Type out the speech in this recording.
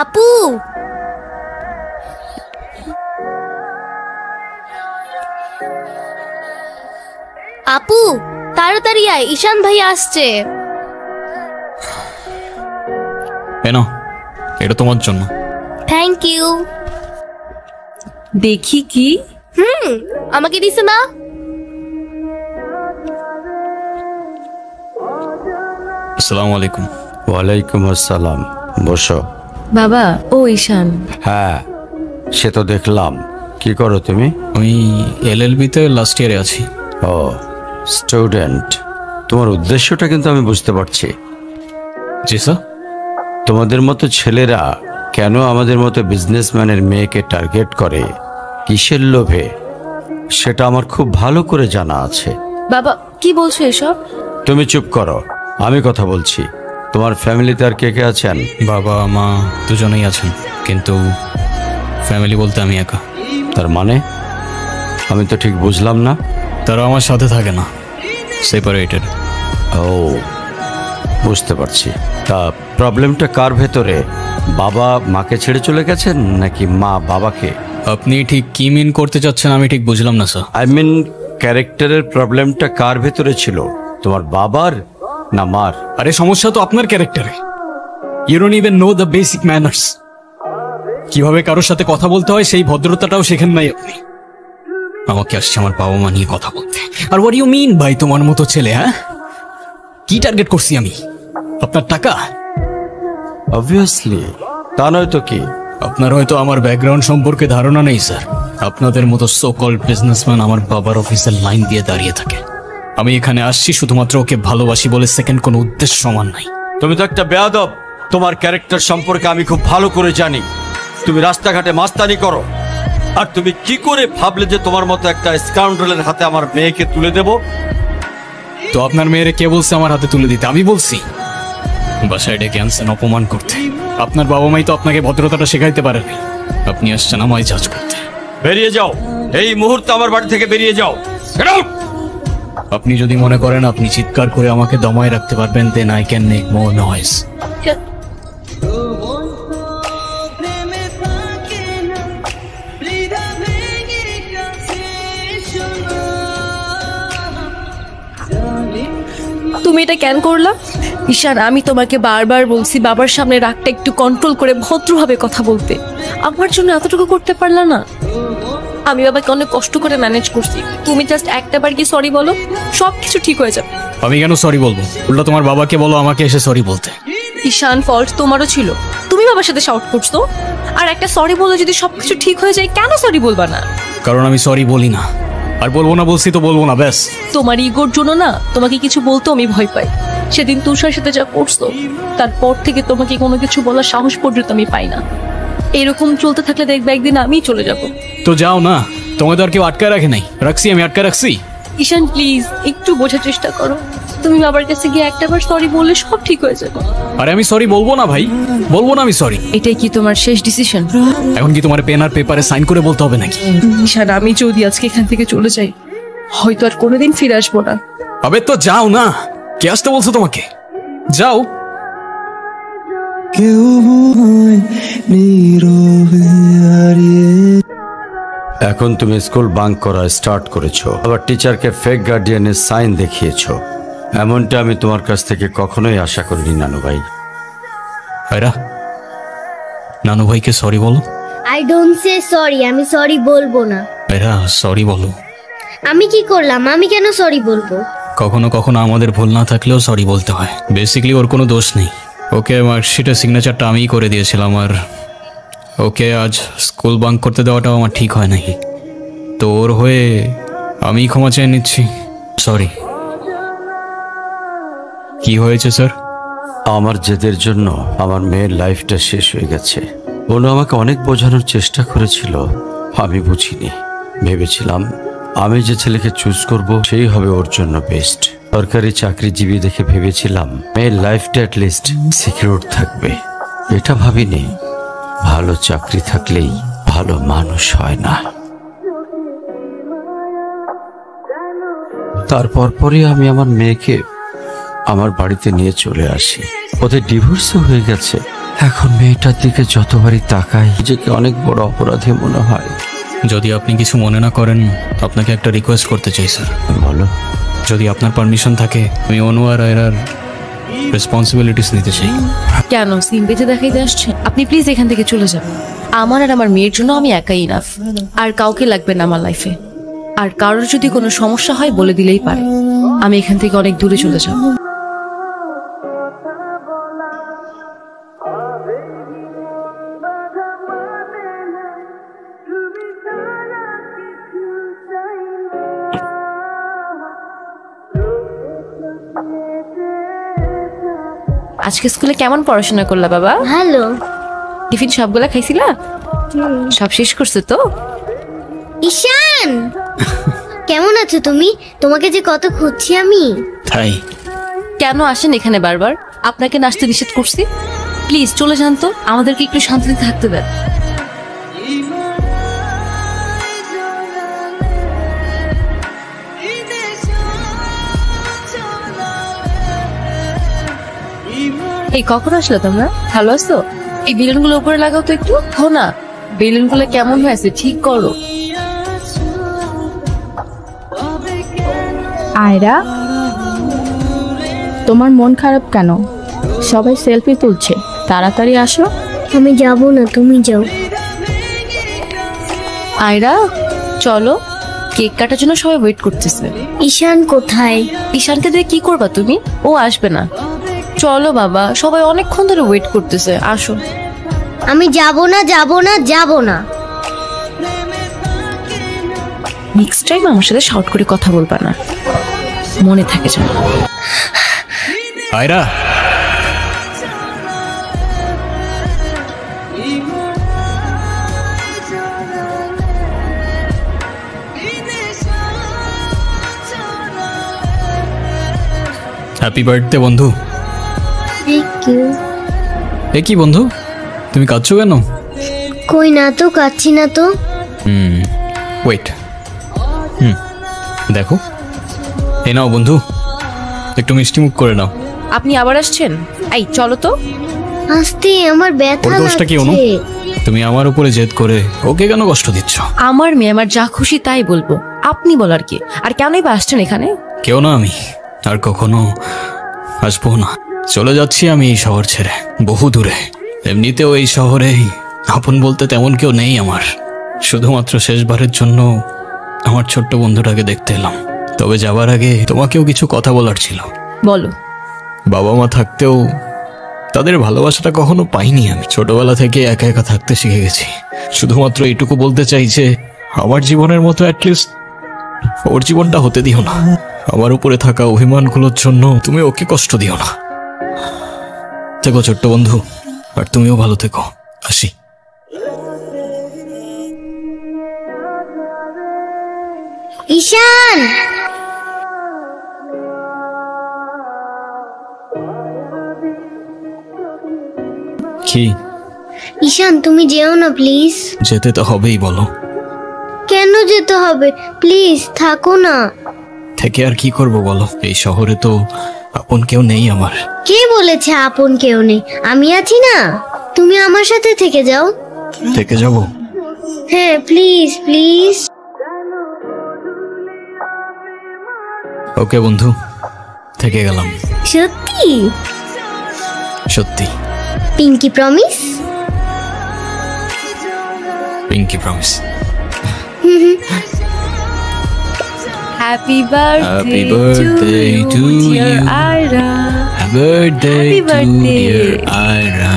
আপু, আপু তাড়াতাড়ি আয়, ঈশান ভাই আসছে। এনো, এটা তোমার জন্য। Thank you. দেখি কি? আমাকে দিছে না? আসসালামু আলাইকুম। ওয়ালাইকুম আসসালাম, বসো। বাবা, ও ঈশান। হ্যাঁ, সে তো দেখলাম। কি করো তুমি? আমি এলএলবি-তে লাস্ট ইয়ারে আছি। ও, স্টুডেন্ট। তোমার উদ্দেশ্যটা কিন্তু আমি বুঝতে পারছি। জি স্যার। তোমাদের মতো ছেলেরা কেন আমাদের মতো বিজনেসম্যানের মেয়েকে টার্গেট করে, কিসের লোভে, সেটা আমার খুব ভালো করে জানা আছে। বাবা, কি বলছো এসব? তুমি চুপ করো, আমি কথা বলছি। তোমার ফ্যামিলিতে আর কে কে আছেন? বাবা মা দুজনেই আছেন, কিন্তু ফ্যামিলি বলতে আমি একা। তার মানে আমি তো ঠিক বুঝলাম না। তারা আমার সাথে থাকে না, সেপারেটেড। ও, বুঝতে পারছি। তা প্রবলেমটা কার ভেতরে? বাবা মাকে ছেড়ে চলে গেছেন নাকি মা বাবাকে? আপনি ঠিক কি মিন করতে চাচ্ছেন আমি ঠিক বুঝলাম না স্যার। আই মিন, ক্যারেক্টারের প্রবলেমটা কার ভেতরে ছিল, তোমার বাবার না মার? আরে সমস্যা তো আপনার ক্যারেক্টারে। You don't even know the basic manners. কিভাবে কারোর সাথে কথা বলতে হয় সেই ভদ্রতাটাও শেখেন নাই আপনি। আমাকে আসছে আমার বাবা মা নিয়ে কথা বলতে। আর হোয়াট ইউ মিন ভাই তোমার মতো ছেলে? হ্যাঁ, কি টার্গেট করছি আমি? আপনার টাকা? অবভিয়াসলি, তা নয় তো কি? আপনার হয়তো আমার ব্যাকগ্রাউন্ড সম্পর্কে ধারণা নেই স্যার। আপনাদের মতো সো কল্ড বিজনেসম্যান আমার বাবার অফিসের লাইন দিয়ে দাঁড়িয়ে থাকে। আমি এখানে আসছি শুধুমাত্র ওকে ভালোবাসি বলে, সেকেন্ড কোনো উদ্দেশ্য সমান নাই। তুমি তো একটা বেয়াদব। তোমার ক্যারেক্টার সম্পর্কে আমি খুব ভালো করে জানি। তুমি রাস্তাঘাটে মাস্তানি করো, আর তুমি কি করে ভাবলে যে তোমার মতো একটা স্কাউন্ডারের হাতে আমার মেয়েকে তুলে দেব? তো আপনার মেয়েরে কে বলছে আমার হাতে তুলে দিতে? আমি বলছি? বাসায় ডেকে আনছেন অপমান করতে। আপনার বাবা মাই তো আপনাকে ভদ্রতাটা শেখাইতে পারেনি। আপনি আসছেন আমায় জাজ করতে। বেরিয়ে যাও, এই মুহূর্তে আমার বাড়ি থেকে বেরিয়ে যাও। Get out! আপনি যদি মনে করেন আপনি চিৎকার করে আমাকে দমায় রাখতে পারবেন, then I can make more noise. তুমি এটা কেন করলা? ঈশান, আমি তোমাকে বারবার বলছি বাবার সামনে রাগটা একটু কন্ট্রোল করে ভদ্রভাবে কথা বলতে। আমার জন্য এতটুকু করতে পারলা না? আমি বাবাকে অনেক কষ্ট করে ম্যানেজ করছি। তুমি জাস্ট একটা বার কি সরি বলো, সব কিছু ঠিক হয়ে যাবে। আমি কেন সরি বলবো? উল্টা তোমার বাবাকে বলো আমাকে এসে সরি বলতে। ঈশান, ফল্ট তোমারও ছিল। তুমি বাবার সাথে শাউট করছো। আর একটা সরি বলে যদি সবকিছু ঠিক হয়ে যায়, কেন সরি বলবা না? কারণ আমি সরি বলি না, আর বলবো না। বলছি তো বলবো না, ব্যাস। তোমার ইগোর জন্য না তোমাকে কিছু বলতেও আমি ভয় পাই। সেদিন তুষার সাথে যা করছো, তারপর থেকে তোমাকে কোনো কিছু বলার সাহস পর্যন্ত আমি পাই না। এরকম চলতে থাকলে দেখবে একদিন আমি চলে যাব। তো যাও না, তোমাদের আর কেউ আটকায় রাখে নাই। রাখছি, আমি আটকায় রাখছি। ঈশান, প্লিজ একটু বোঝার চেষ্টা করো। তুমি বাবার কাছে গিয়ে একটাবার সরি বললে সব ঠিক হয়ে যাবে। আরে আমি সরি বলবো না ভাই, বলবো না আমি সরি। এটাই কি তোমার শেষ ডিসিশন? এখন কি তোমার পেন আর পেপারে সাইন করে বলতে হবে নাকি? ঈশান, আমি যদি আজকে এখান থেকে চলে যাই, হয়তো আর কোনোদিন ফিরে আসবো না। আবে তো যাও না, কে আসতে বলছো তোমাকে? যাও। এখন তুমি স্কুল বাঙ্ক করা স্টার্ট করেছো, আবার টিচারকে ফেক গার্ডিয়ানের সাইন দেখিয়েছো। এমনটা আমি তোমার কাছ থেকে কখনোই আশা করিনি নানু ভাই। ভাইরা, নানু ভাইকে সরি বলো। আই ডোন্ট সে সরি, আমি সরি বলবো না। ভাইরা সরি বলো। আমি কি করলাম? আমি কেন সরি বলবো? কখনো কখনো আমাদের ভুল না থাকলেও সরি বলতে হয়। বেসিক্যালি ওর কোনো দোষ নেই। ওকে মার্কশিটের সিগনেচারটা আমিই করে দিয়েছিলাম, আর ওকে আজ স্কুল বাঙ্ক করতে দেওয়াটাও আমার ঠিক হয় নাকি। তো ওর হয়ে আমি ক্ষমা চেয়ে নিচ্ছি। সরি। কি হয়েছে স্যার? আমার জেদের জন্য আমার মেয়ের লাইফটা শেষ হয়ে গেছে। ওনো আমাকে অনেক বোঝানোর চেষ্টা করেছিল, আমি বুঝিনি। ভেবেছিলাম আমি যে ছেলেকে চুজ করব সেই হবে ওর জন্য বেস্ট। সরকারি চাকরিজীবী দেখে ভেবেছিলাম মেয়ের লাইফটা অ্যাটলিস্ট সিকিউর থাকবে। এটা ভাবিনি ভালো চাকরি থাকলেই ভালো মানুষ হয় না। তারপর পরে আমি আমার মেয়েকে আমার বাড়িতে নিয়ে চলে আসি। ওদের ডিভোর্সও হয়ে গেছে। এখন মেয়েটার দিকে যতবারই তাকাই নিজেকে অনেক বড় অপরাধী মনে হয়। যদি আপনি কিছু মনে না করেন, আপনাকে একটা রিকোয়েস্ট করতে চাই স্যার। বলো। যদি আপনার পারমিশন থাকে, আমি অনু আর আয়রার রেসপন্সিবিলিটিস নিতে চাই। কেন সিম বেঁধে দেখাইতে আসছে? আপনি প্লিজ এখান থেকে চলে যান। আমার আর আমার মেয়ের জন্য আমি একাই ইনাফ, আর কাউকে লাগবে না আমার লাইফে। আর কারোর যদি কোনো সমস্যা হয় বলে দিলেই পারে। আমি এখান থেকে অনেক দূরে চলে যাব। আজকে স্কুলে কেমন পড়াশোনা করলা বাবা? ভালো। টিফিন সবগুলা খাইছিলা? সব শেষ করছো তো? ঈশান, কেমন আছো তুমি? তোমাকে যে কত খুঁজছি আমি। তাই কেন আসেন এখানে বারবার? আপনাকে নাচতে নিষেধ করছি? প্লিজ চলে যান তো, আমাদেরকে একটু শান্তিতে থাকতে দেন। এই কখন আসলে তোমরা? ভালো আছো? এই বেলুনগুলো উপরে লাগাও তো একটু। হো না, বেলুনগুলো কেমন হয়েছে ঠিক করো। আয়রা, তোমার মন খারাপ কেন? সবাই সেলফি তুলছে, তাড়াতাড়ি আসো। আমি যাব না, তুমি যাও। আয়রা চলো, কেক কাটার জন্য সবাই ওয়েট করতেছে। ঈশান কোথায়? ঈশানকে দিয়ে কি করবা তুমি? ও আসবে না। চলো বাবা, সবাই অনেকক্ষণ ধরে ওয়েট করতেছে, আসো। আমি যাব না, যাব না, যাব না। নেক্সট টাইম আমার সাথে শর্ট করে কথা বলবা না, মনে থাকে যেন। আয়রা, হ্যাপি বার্থডে বন্ধু। Thank you. এ কি বন্ধু, তুমি কাঁদছো কেন? কই না তো, কাচ্ছি না তো। ওয়েট, দেখো, এ নাও বন্ধু, একটু মিষ্টি মুখ করে নাও। আপনি আবার আসছেন? এই চলো তো। আস্তে, আমার ব্যথা ওর দোষটা কি অনু? লাগছে। তুমি আমার উপরে জেদ করে ওকে কেন কষ্ট দিচ্ছ? আমার মেয়ে আমার যা খুশি তাই বলবো, আপনি বলার কি? আর কেনই বা আসছেন এখানে? কেউ না, আমি আর কখনো আসবো না। চলে যাচ্ছি আমি এই শহর ছেড়ে, বহু দূরে। এমনিতেও এই শহরে আপন বলতে তেমন কেউ নেই আমার। শুধুমাত্র শেষবারের জন্য আমার ছোট্ট বন্ধুটাকে দেখতে এলাম। তবে যাবার আগে তোমাকেও কিছু কথা বলার ছিল। বলো। বাবা মা থাকতেও তাদের ভালোবাসাটা কখনো পাইনি আমি। ছোটবেলা থেকে একা একা থাকতে শিখে গেছি। শুধুমাত্র এইটুকু বলতে চাই যে আমার জীবনের মতো অ্যাটলিস্ট ওর জীবনটা হতে দিও না। আমার উপরে থাকা অভিমানগুলোর জন্য তুমি ওকে কষ্ট দিও না। থেকো ছোট্ট বন্ধু, আর তুমিও ভালো থেকো। আসি। ঈশান, কি? ঈশান তুমি যেও না প্লিজ। যেতে তো হবেই, বলো। কেন যেতে হবে? প্লিজ থাকো না। থেকে আর কি করব বলো? এই শহরে তো আপন কেউ নেই আমার। কে বলেছে আপন কেউ নেই? আমি আছি না, তুমি আমার সাথে থেকে যাও। থেকে যাব? হ্যাঁ প্লিজ প্লিজ। ওকে বন্ধু, থেকে গেলাম। সত্যি? সত্যি। Pinky promise? Pinky promise. Happy Happy birthday birthday to to dear you. Ayra. Happy birthday Happy to birthday. dear Ira.